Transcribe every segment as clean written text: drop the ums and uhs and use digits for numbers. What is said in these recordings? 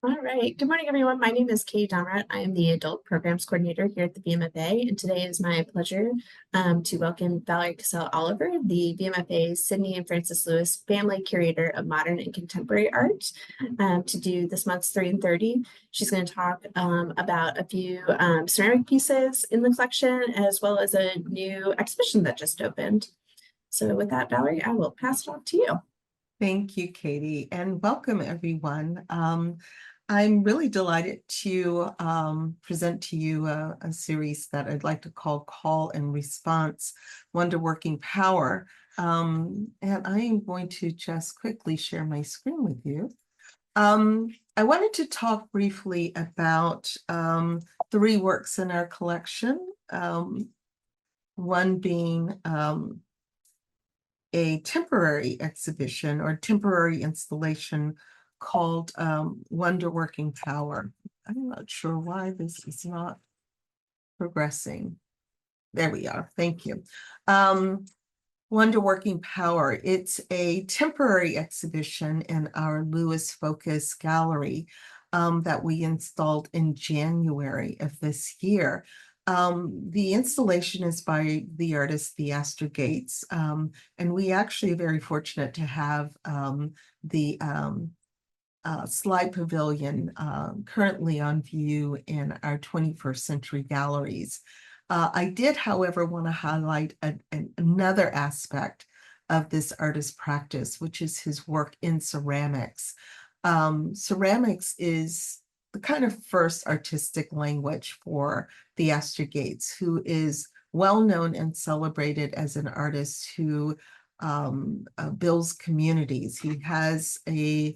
All right. Good morning, everyone. My name is Katie Domrat. I am the Adult Programs Coordinator here at the VMFA, and today is my pleasure to welcome Valerie Cassel Oliver, the VMFA's Sydney and Francis Lewis Family Curator of Modern and Contemporary Art, to do this month's 3 and 30. She's going to talk about a few ceramic pieces in the collection, as well as a new exhibition that just opened. So with that, Valerie, I will pass it off to you. Thank you, Katie, and welcome everyone. I'm really delighted to present to you a series that I'd like to call and Response, Wonder-Working Power. And I am going to just quickly share my screen with you. I wanted to talk briefly about three works in our collection, one being a temporary exhibition or temporary installation called Wonder-Working Power. I'm not sure why this is not progressing. There we are. Thank you. Wonder-Working Power. It's a temporary exhibition in our Lewis Focus Gallery that we installed in January of this year. The installation is by the artist Theaster Gates, and we actually are very fortunate to have the slide pavilion currently on view in our 21st century galleries. I did, however, want to highlight another aspect of this artist's practice, which is his work in ceramics. Ceramics is the kind of first artistic language for Theaster Gates, who is well known and celebrated as an artist who builds communities. He has a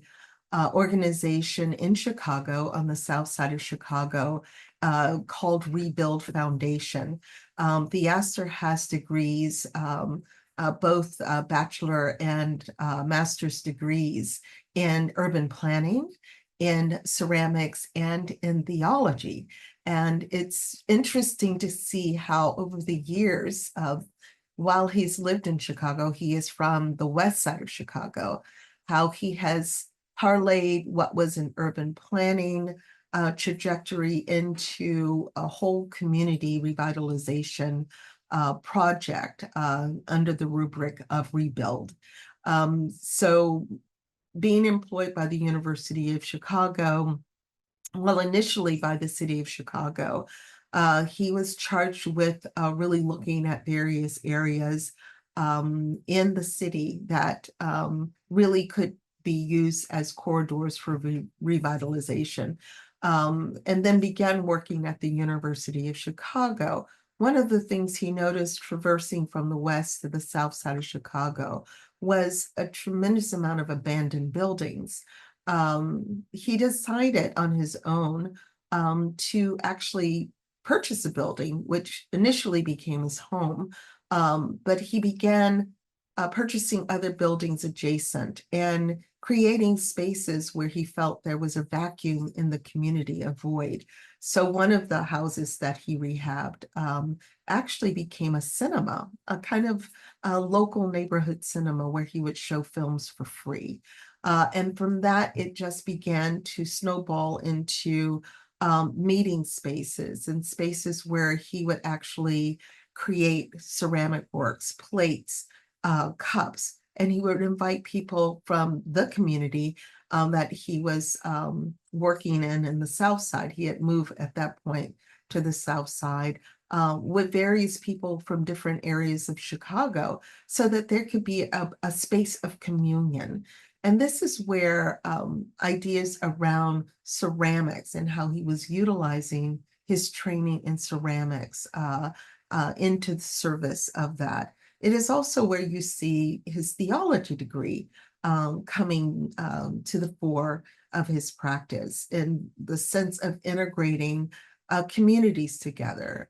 organization in Chicago, on the south side of Chicago, called Rebuild Foundation. Theaster has degrees, both bachelor and master's degrees in urban planning, in ceramics, and in theology. And it's interesting to see how over the years, while he's lived in Chicago, he is from the west side of Chicago, how he has parlayed what was an urban planning trajectory into a whole community revitalization project under the rubric of Rebuild. So being employed by the University of Chicago, well, initially by the city of Chicago, he was charged with really looking at various areas in the city that really could be used as corridors for revitalization, and then began working at the University of Chicago. One of the things he noticed traversing from the west to the south side of Chicago was a tremendous amount of abandoned buildings. He decided on his own to actually purchase a building, which initially became his home, but he began purchasing other buildings adjacent and creating spaces where he felt there was a vacuum in the community, a void. So one of the houses that he rehabbed actually became a cinema, a kind of a local neighborhood cinema where he would show films for free. And from that, it just began to snowball into meeting spaces and spaces where he would actually create ceramic works, plates, cups, and he would invite people from the community that he was working in the South Side. He had moved at that point to the South Side with various people from different areas of Chicago so that there could be a space of communion. And this is where ideas around ceramics and how he was utilizing his training in ceramics into the service of that. It is also where you see his theology degree coming to the fore of his practice, in the sense of integrating communities together,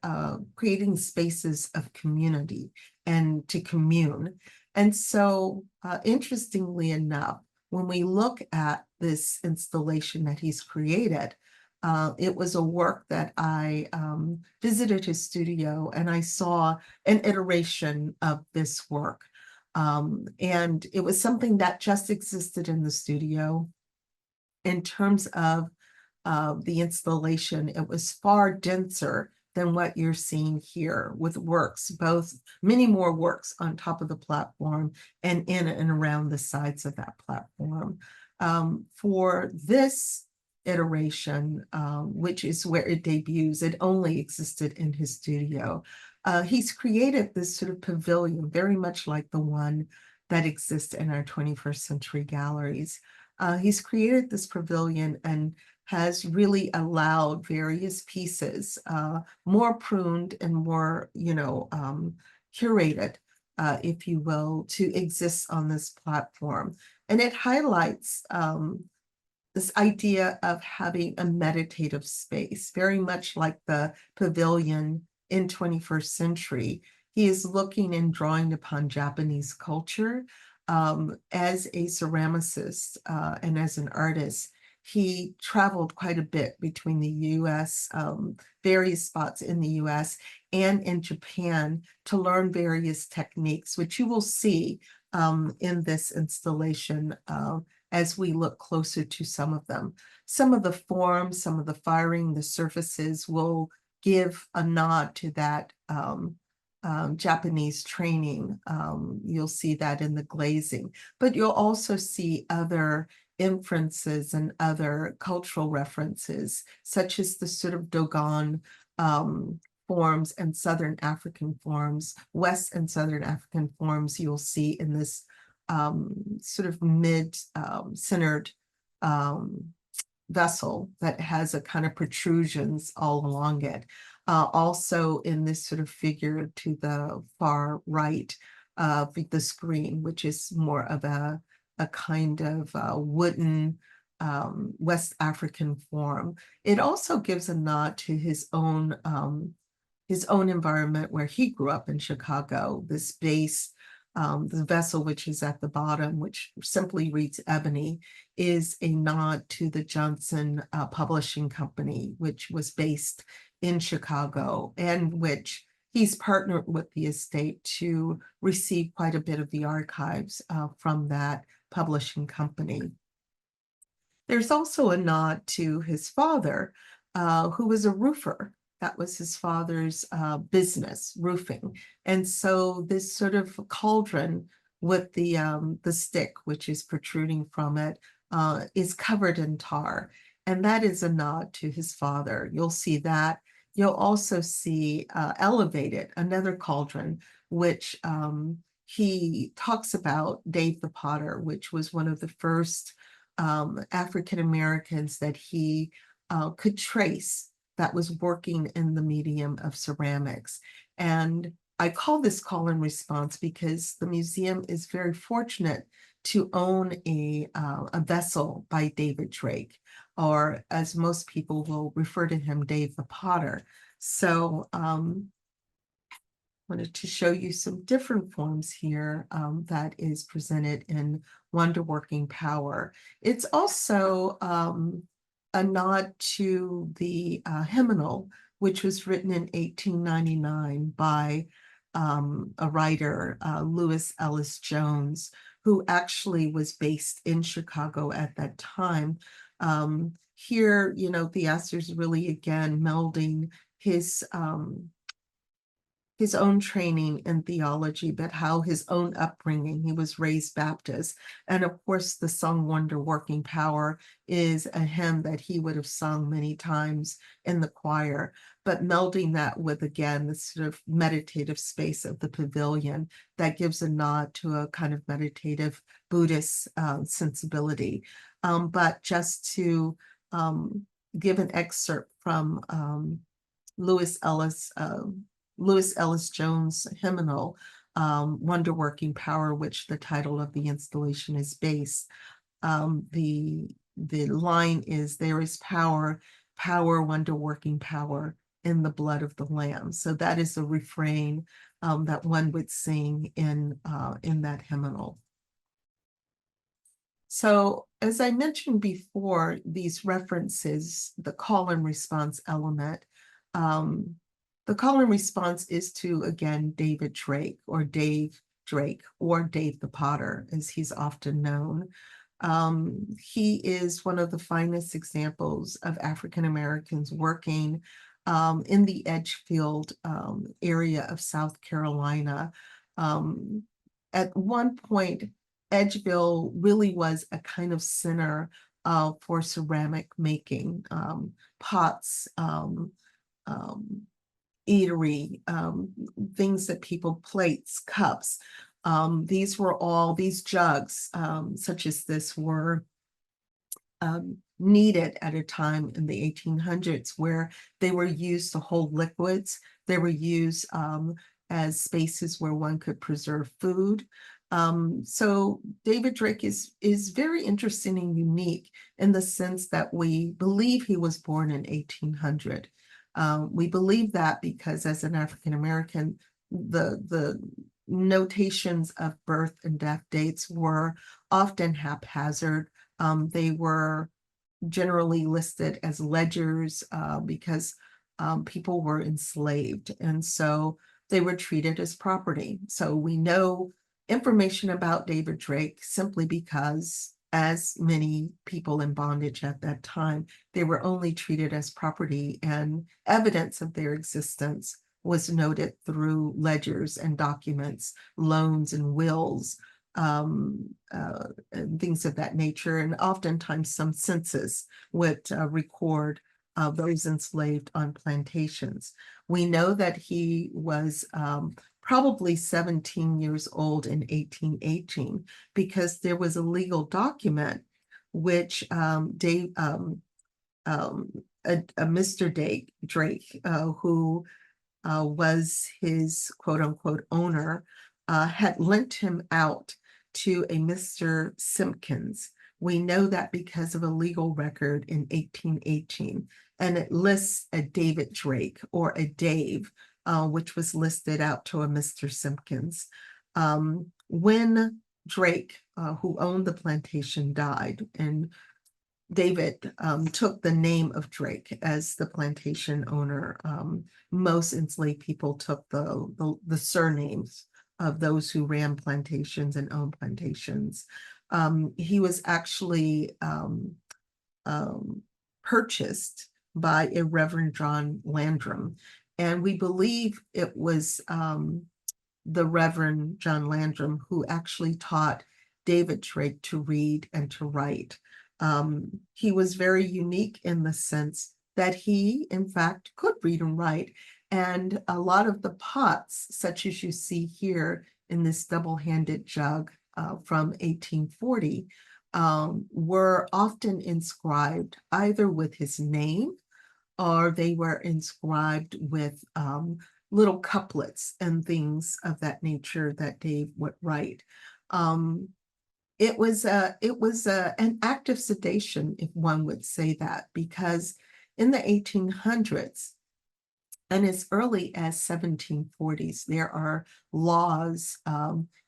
creating spaces of community and to commune. And so, interestingly enough, when we look at this installation that he's created, it was a work that I visited his studio and I saw an iteration of this work. And it was something that just existed in the studio in terms of the installation, it was far denser than what you're seeing here, with works, both many more works on top of the platform and in and around the sides of that platform. For this iteration, which is where it debuts, it only existed in his studio. He's created this sort of pavilion, very much like the one that exists in our 21st century galleries. He's created this pavilion and has really allowed various pieces, more pruned and more, curated, if you will, to exist on this platform. And it highlights this idea of having a meditative space, very much like the pavilion in 21st century. He is looking and drawing upon Japanese culture. As a ceramicist and as an artist, he traveled quite a bit between the US, various spots in the US and in Japan to learn various techniques, which you will see in this installation as we look closer to some of them. Some of the forms, some of the firing, the surfaces will give a nod to that Japanese training. You'll see that in the glazing, but you'll also see other inferences and other cultural references, such as the sort of Dogon forms and Southern African forms, West and Southern African forms you'll see in this sort of mid-centered vessel that has a kind of protrusions all along it. Also in this sort of figure to the far right of the screen, which is more of a kind of wooden West African form. It also gives a nod to his own environment where he grew up in Chicago. This base, the vessel which is at the bottom, which simply reads Ebony, is a nod to the Johnson Publishing Company, which was based in Chicago and which he's partnered with the estate to receive quite a bit of the archives from that publishing company. There's also a nod to his father, who was a roofer. That was his father's business, roofing. And so this sort of cauldron with the stick, which is protruding from it, is covered in tar. And that is a nod to his father. You'll see that. You'll also see Elevated, another cauldron, which he talks about, Dave the Potter, which was one of the first African Americans that he could trace that was working in the medium of ceramics. And I call this call and response because the museum is very fortunate to own a vessel by David Drake, or as most people will refer to him, Dave the Potter. So wanted to show you some different forms here that is presented in Wonderworking Power. It's also a nod to the hymnal, which was written in 1899 by a writer, Lewis Ellis Jones, who actually was based in Chicago at that time. Here, Theaster's really, again, melding his own training in theology, but how his own upbringing, he was raised Baptist. And of course, the song Wonderworking Power is a hymn that he would have sung many times in the choir, but melding that with, again, this sort of meditative space of the pavilion that gives a nod to a kind of meditative Buddhist sensibility. But just to give an excerpt from Lewis Ellis Jones' hymnal, Wonderworking Power, which the title of the installation is based. The line is, "There is power, wonderworking power in the blood of the Lamb." So that is a refrain that one would sing in that hymnal. So as I mentioned before, these references, the call and response element, the call and response is to, again, David Drake, or Dave Drake, or Dave the Potter, as he's often known. He is one of the finest examples of African Americans working in the Edgefield area of South Carolina. Um, at one point, Edgeville really was a kind of center for ceramic making, pots, eatery, things that people, plates, cups. These jugs, such as this, were needed at a time in the 1800s where they were used to hold liquids. They were used as spaces where one could preserve food. So David Drake is very interesting and unique in the sense that we believe he was born in 1800. We believe that because as an African American, the notations of birth and death dates were often haphazard. They were generally listed as ledgers because people were enslaved, and so they were treated as property. So we know information about David Drake simply because, as many people in bondage at that time, they were only treated as property, and evidence of their existence was noted through ledgers and documents, loans and wills, and things of that nature. And oftentimes some census would record those enslaved on plantations. We know that he was probably 17 years old in 1818 because there was a legal document which a Mr. Drake, who was his quote unquote owner, had lent him out to a Mr. Simpkins. We know that because of a legal record in 1818, and it lists a David Drake or a Dave, which was listed out to a Mr. Simpkins. When Drake, who owned the plantation, died, and David took the name of Drake as the plantation owner. Most enslaved people took the surnames of those who ran plantations and owned plantations. He was actually purchased by a Reverend John Landrum, and we believe it was the Reverend John Landrum who actually taught David Drake to read and to write. He was very unique in the sense that he, in fact, could read and write. And a lot of the pots, such as you see here in this double-handed jug from 1840, were often inscribed either with his name, or they were inscribed with little couplets and things of that nature that Dave would write. It was an act of sedation, if one would say that, because in the 1800s and as early as 1740s, there are laws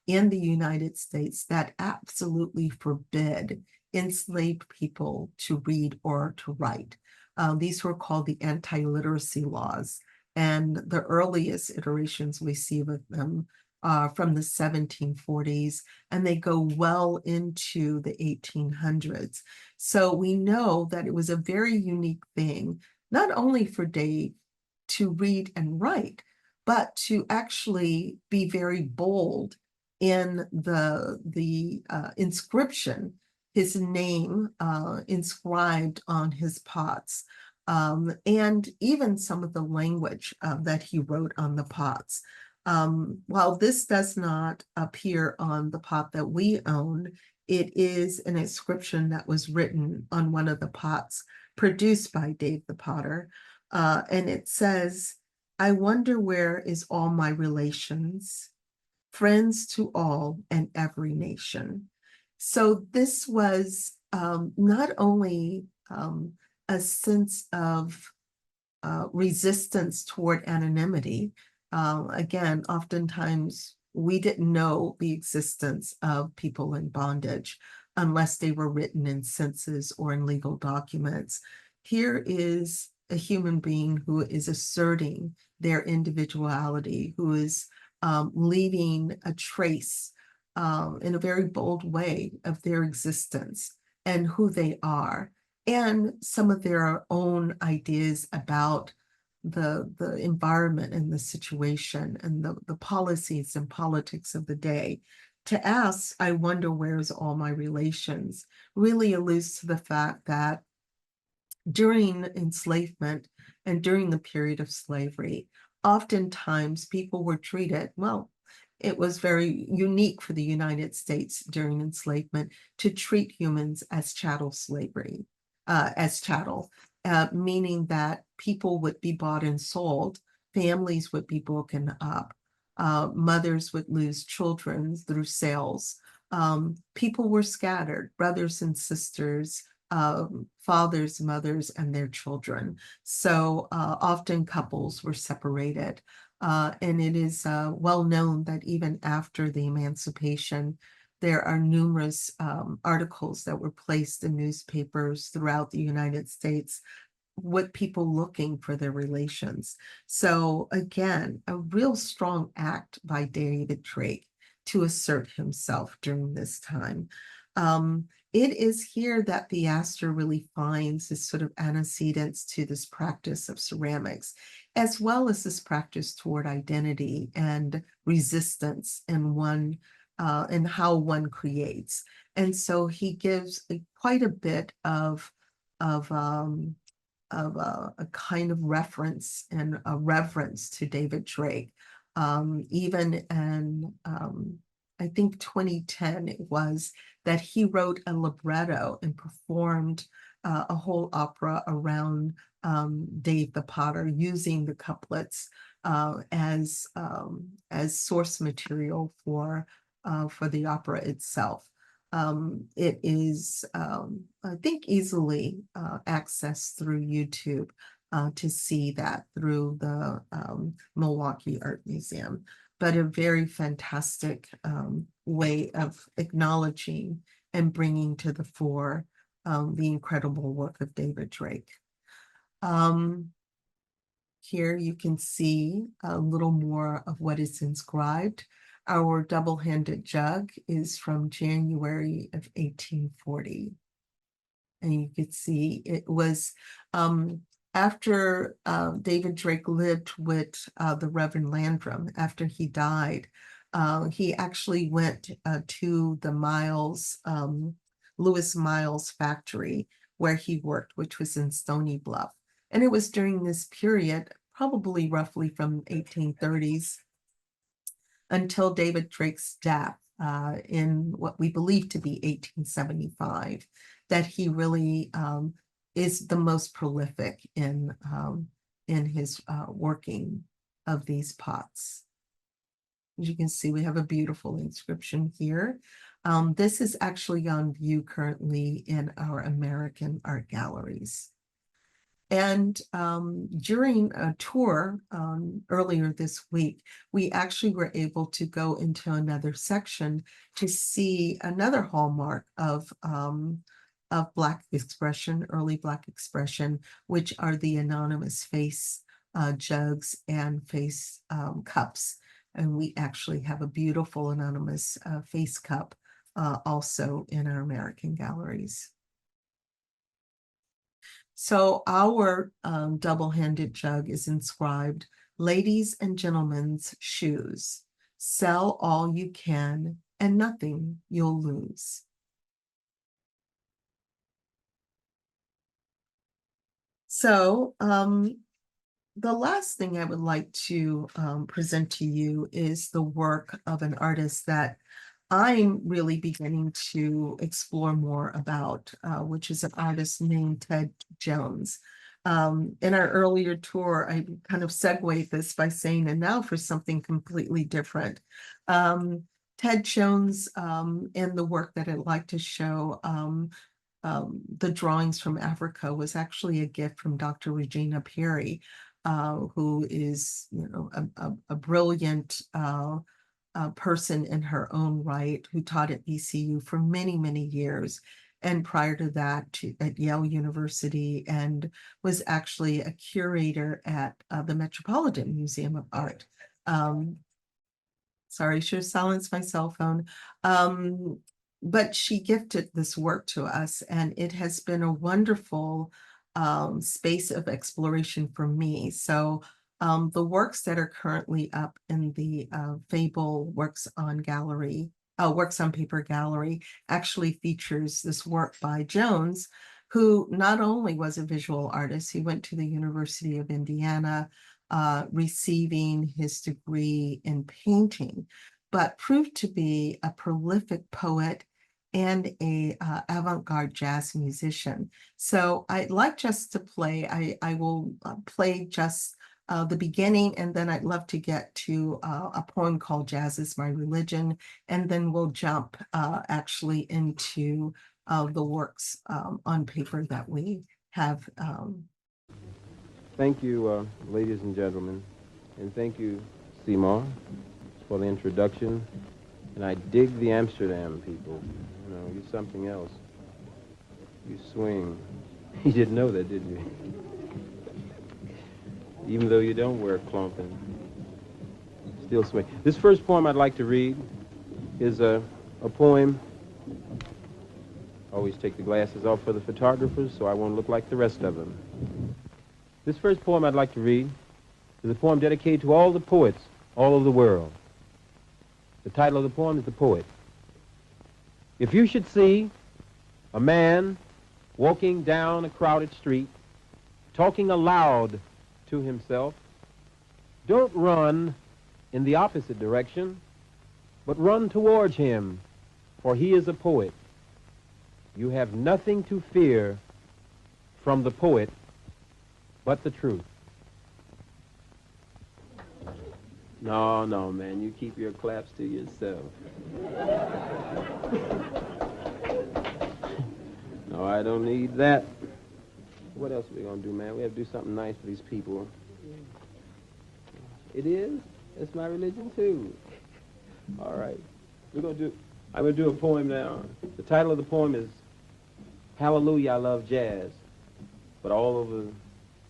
in the United States that absolutely forbid enslaved people to read or to write. These were called the anti-literacy laws, and the earliest iterations we see of them from the 1740s, and they go well into the 1800s. So we know that it was a very unique thing, not only for Dave to read and write, but to actually be very bold in the inscription, his name inscribed on his pots, and even some of the language that he wrote on the pots. While this does not appear on the pot that we own, it is an inscription that was written on one of the pots produced by Dave the Potter. And it says, "I wonder where is all my relations, friends to all and every nation." So this was not only a sense of resistance toward anonymity. Again, oftentimes we didn't know the existence of people in bondage unless they were written in census or in legal documents. Here is a human being who is asserting their individuality, who is leaving a trace in a very bold way of their existence and who they are, and some of their own ideas about the environment and the situation and the policies and politics of the day. To ask, I wonder where's all my relations, really alludes to the fact that during enslavement and during the period of slavery, oftentimes people were treated, well, it was very unique for the United States during enslavement to treat humans as chattel slavery, as chattel, meaning that people would be bought and sold, families would be broken up, mothers would lose children through sales. People were scattered, brothers and sisters, fathers, mothers, and their children. So often couples were separated. And it is well known that even after the emancipation, there are numerous articles that were placed in newspapers throughout the United States with people looking for their relations. So again, a real strong act by David Drake to assert himself during this time. It is here that Theaster really finds this sort of antecedents to this practice of ceramics, as well as this practice toward identity and resistance in one, and how one creates. And so he gives quite a bit of a kind of reference and a reverence to David Drake. Even in, I think 2010 it was, that he wrote a libretto and performed a whole opera around Dave the Potter, using the couplets as source material for the opera itself. It is, I think, easily accessed through YouTube to see that through the Milwaukee Art Museum, but a very fantastic way of acknowledging and bringing to the fore the incredible work of David Drake. Here you can see a little more of what is inscribed. Our double-handed jug is from January of 1840. And you could see it was after David Drake lived with the Reverend Landrum. After he died, he actually went to the Lewis Miles factory where he worked, which was in Stony Bluff. And it was during this period, probably roughly from 1830s until David Drake's death in what we believe to be 1875, that he really is the most prolific in his working of these pots. As you can see, we have a beautiful inscription here. This is actually on view currently in our American art galleries. And during a tour earlier this week, we actually were able to go into another section to see another hallmark of Black expression, early Black expression, which are the anonymous face jugs and face cups. And we actually have a beautiful anonymous face cup also in our American galleries. So our double-handed jug is inscribed, "Ladies and gentlemen's shoes. Sell all you can and nothing you'll lose." So the last thing I would like to present to you is the work of an artist that I'm really beginning to explore more about, which is an artist named Ted Jones. In our earlier tour, I kind of segued this by saying, and now for something completely different. Ted Jones and the work that I'd like to show, the drawings from Africa, was actually a gift from Dr. Regina Perry, who is, a brilliant person in her own right, who taught at BCU for many, many years. And prior to that, at Yale University, and was actually a curator at the Metropolitan Museum of Art. Sorry, should have silenced my cell phone. But she gifted this work to us, and it has been a wonderful space of exploration for me. So the works that are currently up in the Fable Works on Works on Paper gallery actually features this work by Jones, who not only was a visual artist, he went to the University of Indiana, receiving his degree in painting, but proved to be a prolific poet and a avant-garde jazz musician. So I'd like just to play, I will play just the beginning, and then I'd love to get to a poem called Jazz is My Religion, and then we'll jump actually into the works on paper that we have. Thank you, ladies and gentlemen, and thank you, Seymour, for the introduction. And I dig the Amsterdam people. You know, you're something else. You swing. You didn't know that, did you? Even though you don't wear klompen, still swing. This first poem I'd like to read is a poem. Always take the glasses off for the photographers so I won't look like the rest of them. This first poem I'd like to read is a poem dedicated to all the poets all over the world. The title of the poem is The Poet. If you should see a man walking down a crowded street, talking aloud to himself, don't run in the opposite direction, but run towards him, for he is a poet. You have nothing to fear from the poet but the truth. No, man, you keep your claps to yourself. No, I don't need that. What else are we going to do, man? We have to do something nice for these people. It is? It's my religion, too. All right. I'm going to do a poem now. The title of the poem is Hallelujah, I Love Jazz. But all over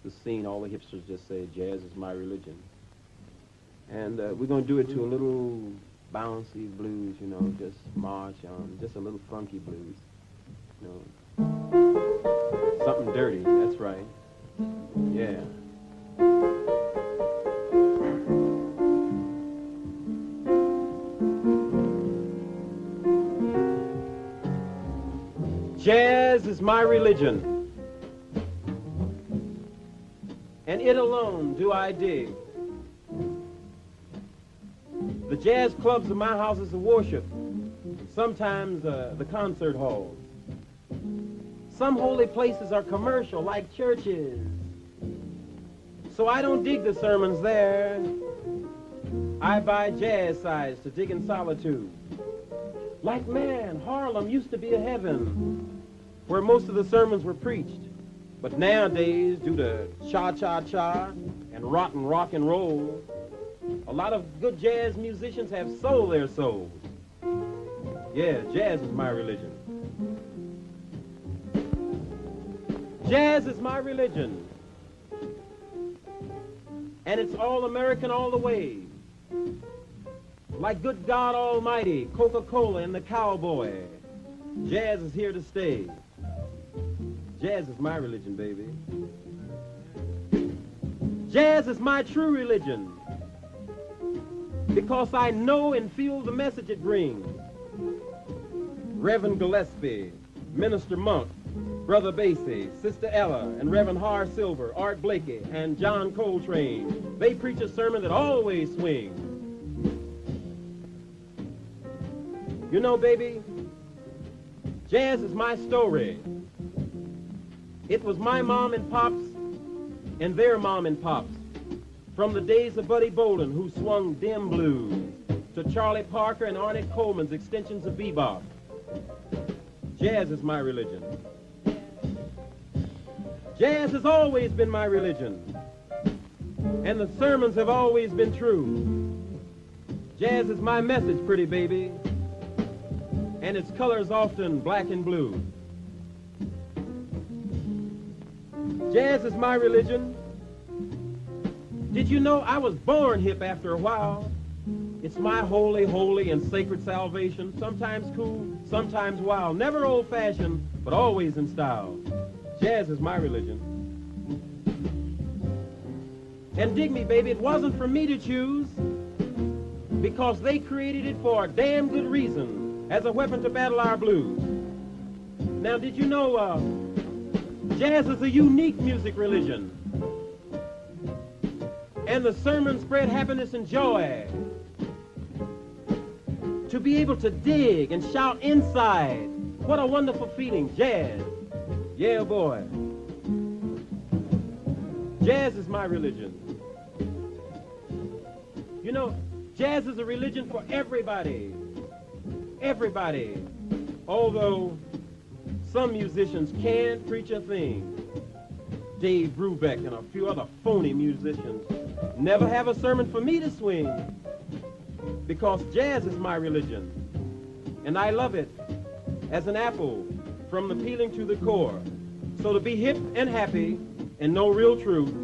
the scene, all the hipsters just say, jazz is my religion. And we're going to do it to a little bouncy blues, you know, just march on, just a little funky blues, you know. Something dirty, that's right. Yeah. Jazz is my religion, and it alone do I dig. The jazz clubs of my houses of worship, sometimes the concert halls. Some holy places are commercial, like churches. So I don't dig the sermons there. I buy jazz sides to dig in solitude. Like, man, Harlem used to be a heaven where most of the sermons were preached. But nowadays, due to cha-cha-cha and rotten rock and roll, a lot of good jazz musicians have sold their souls. Yeah, jazz is my religion. Jazz is my religion. And it's all American all the way. Like good God Almighty, Coca-Cola and the cowboy. Jazz is here to stay. Jazz is my religion, baby. Jazz is my true religion, because I know and feel the message it brings. Reverend Gillespie, Minister Monk, Brother Basie, Sister Ella, and Reverend Har Silver, Art Blakey, and John Coltrane, they preach a sermon that always swings. You know, baby, jazz is my story. It was my mom and pops and their mom and pops, from the days of Buddy Bolden, who swung dim blues, to Charlie Parker and Ornette Coleman's extensions of bebop. Jazz is my religion. Jazz has always been my religion, and the sermons have always been true. Jazz is my message, pretty baby, and its colors often black and blue. Jazz is my religion. Did you know I was born hip after a while? It's my holy, holy, and sacred salvation, sometimes cool, sometimes wild, never old-fashioned, but always in style. Jazz is my religion. And dig me, baby, it wasn't for me to choose, because they created it for a damn good reason, as a weapon to battle our blues. Now, did you know, jazz is a unique music religion, and the sermon spread happiness and joy. To be able to dig and shout inside, what a wonderful feeling, jazz. Yeah, boy. Jazz is my religion. You know, jazz is a religion for everybody. Everybody. Although some musicians can't preach a thing. Dave Brubeck and a few other phony musicians never have a sermon for me to swing, because jazz is my religion, and I love it as an apple from the peeling to the core. So to be hip and happy and know real truth,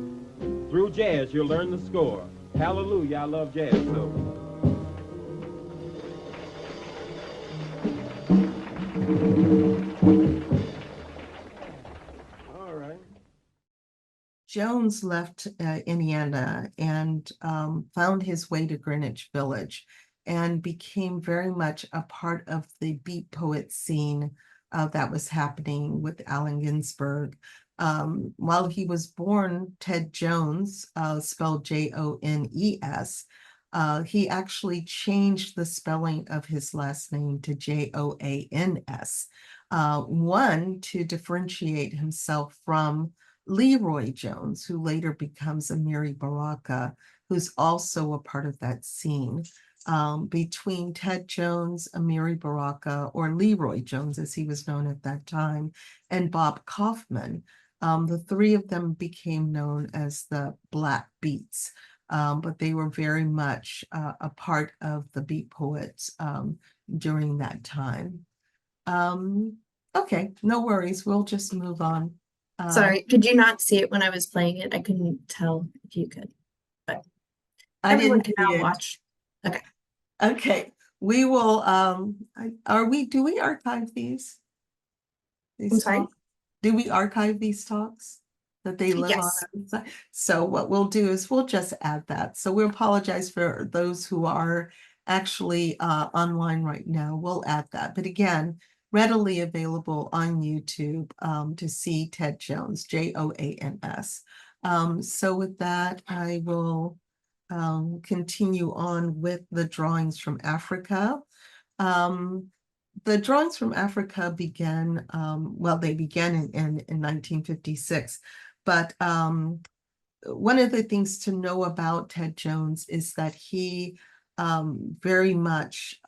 through jazz you'll learn the score. Hallelujah, I love jazz so. All right. Jones left Indiana and found his way to Greenwich Village and became very much a part of the beat poet scene that was happening with Allen Ginsberg. While he was born, Ted Jones, spelled Jones, he actually changed the spelling of his last name to Joans, one, to differentiate himself from Leroy Jones, who later becomes Amiri Baraka, who's also a part of that scene. Between Ted Jones, Amiri Baraka, or Leroy Jones, as he was known at that time, and Bob Kaufman, the three of them became known as the Black Beats, but they were very much a part of the Beat Poets during that time. Okay, no worries, we'll just move on. Sorry, could you not see it when I was playing it? I couldn't tell if you could, but everyone can now watch. Okay. Okay, we will, do we archive these? I'm sorry? Talks? Do we archive these talks that they live Yes. on? So what we'll do is we'll just add that. So we apologize for those who are actually online right now. We'll add that. But again, readily available on YouTube to see Ted Jones, Joans. So with that, I will continue on with the drawings from Africa. The drawings from Africa began, well, they began in 1956, but one of the things to know about Ted Jones is that he very much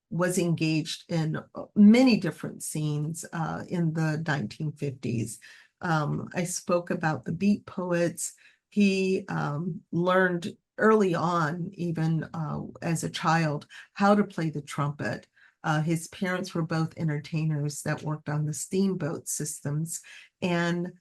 was engaged in many different scenes in the 1950s. I spoke about the Beat Poets. He learned early on, even as a child, how to play the trumpet. His parents were both entertainers that worked on the steamboat systems, and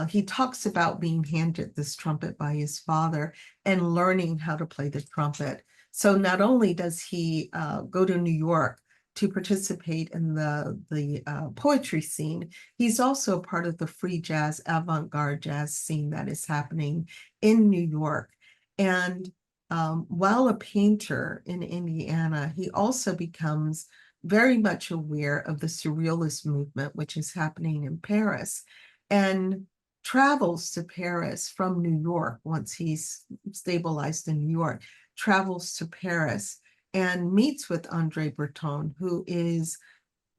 he talks about being handed this trumpet by his father and learning how to play the trumpet. So not only does he go to New York to participate in the poetry scene, he's also part of the free jazz, avant-garde jazz scene that is happening in New York. And while a painter in Indiana, he also becomes very much aware of the Surrealist movement, which is happening in Paris, and travels to Paris from New York once he's stabilized in New York, travels to Paris and meets with Andre Breton, who is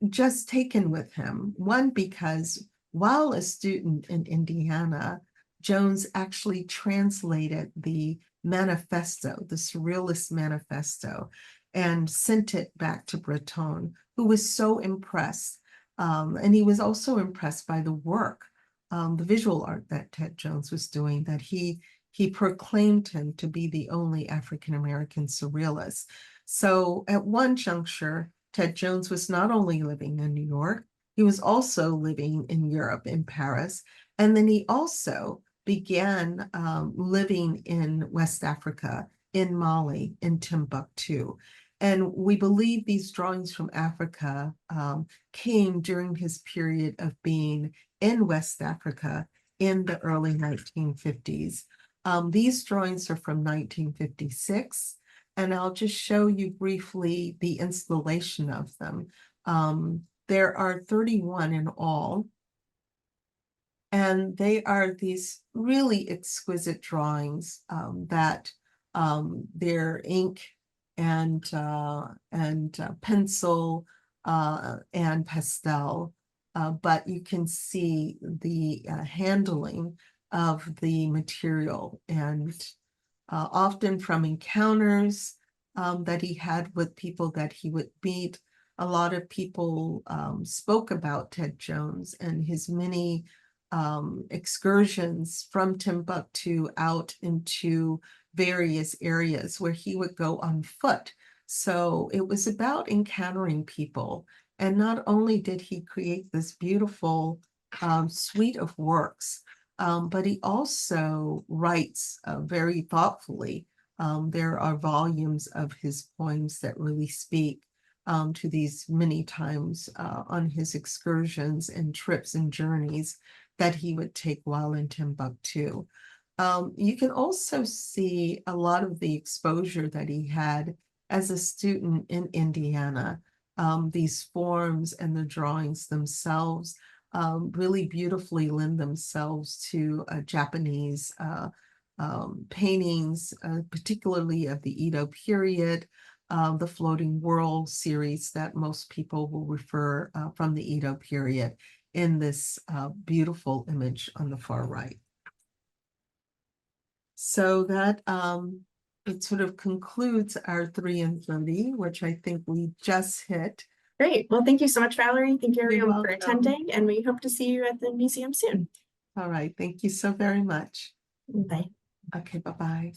just taken with him. One, because while a student in Indiana, Jones actually translated the manifesto, the Surrealist manifesto, and sent it back to Breton, who was so impressed. And he was also impressed by the work, the visual art that Ted Jones was doing, that he proclaimed him to be the only African-American surrealist. So at one juncture, Ted Jones was not only living in New York, he was also living in Europe, in Paris. And then he also began living in West Africa, in Mali, in Timbuktu. And we believe these drawings from Africa came during his period of being in West Africa in the early 1950s. These drawings are from 1956, and I'll just show you briefly the installation of them. There are 31 in all, and they are these really exquisite drawings that they're ink and pencil and pastel, but you can see the handling of the material, and often from encounters that he had with people that he would meet. A lot of people spoke about Ted Jones and his many excursions from Timbuktu out into various areas where he would go on foot. So it was about encountering people. And not only did he create this beautiful suite of works, but he also writes very thoughtfully. There are volumes of his poems that really speak to these many times on his excursions and trips and journeys that he would take while in Timbuktu. You can also see a lot of the exposure that he had as a student in Indiana. These forms and the drawings themselves really beautifully lend themselves to Japanese paintings, particularly of the Edo period, the Floating World series that most people will refer from the Edo period in this beautiful image on the far right. So that it sort of concludes our 3 and 30, which I think we just hit. Great. Well, thank you so much, Valerie. Thank you You're everyone for welcome. attending, and we hope to see you at the museum soon. All right. Thank you so very much. Bye. Okay, bye-bye.